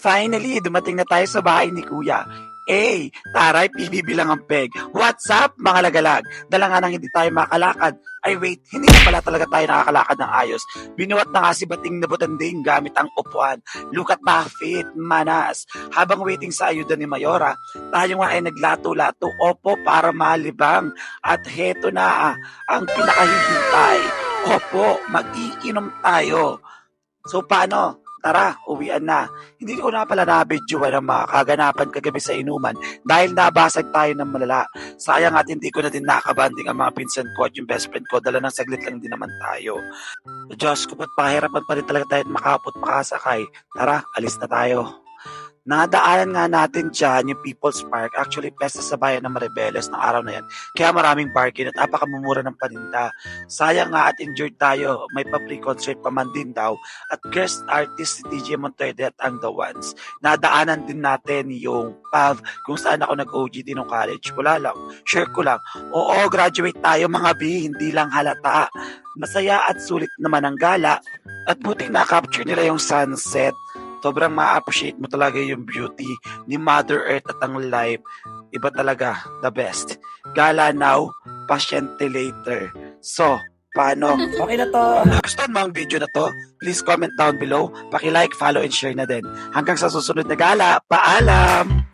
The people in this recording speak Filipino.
Finally, dumating na tayo sa bahay ni Kuya. Taray, bibilang ang peg. What's up, mga lagalag? Dala nga nang hindi tayo makalakad. Ay wait, hindi na pala talaga tayo nakakalakad ng ayos. Binuhat na nga si Bating na Butanding gamit ang upuan. Look at my feet, manas. Habang waiting sa ayuda ni Mayora, tayo nga ay naglato-lato, opo, para malibang. At heto na ang pinakahihintay. Opo, mag-iinom tayo. So paano? Tara, uwian na. Hindi ko na pala na-videoan ang mga kaganapan kagabi sa inuman dahil nabasag tayo ng malala. Sayang at hindi ko na din nakabanding ang mga pinsan ko at yung best friend ko. Dala ng saglit lang din naman tayo. Diyos ko, ba't pahirapan pa rin talaga tayo makapot makasakay. Tara, alis na tayo. Nadaanan nga natin dyan yung People's Park. Actually, pesta sa bayan ng Maribeles ng araw na yan. Kaya maraming parking at apakamumura ng paninda. Sayang nga at injured tayo. May pa-pre-concert pa man din daw. At guest artist si DJ Monterde at ang The Ones. Nadaanan din natin yung PAV kung saan ako nag-OGT nung college. Wala lang. Share ko lang. Oo, graduate tayo mga B. Hindi lang halata. Masaya at sulit naman ang gala. At buting na-capture nila yung sunset. Sobrang ma-appreciate mo talaga yung beauty ni Mother Earth at ang life. Iba talaga, the best. Gala now, pasyente later. So, paano? Okay na to. Gusto mo ang video na to? Please comment down below. Paki-like, follow, and share na din. Hanggang sa susunod na gala, paalam!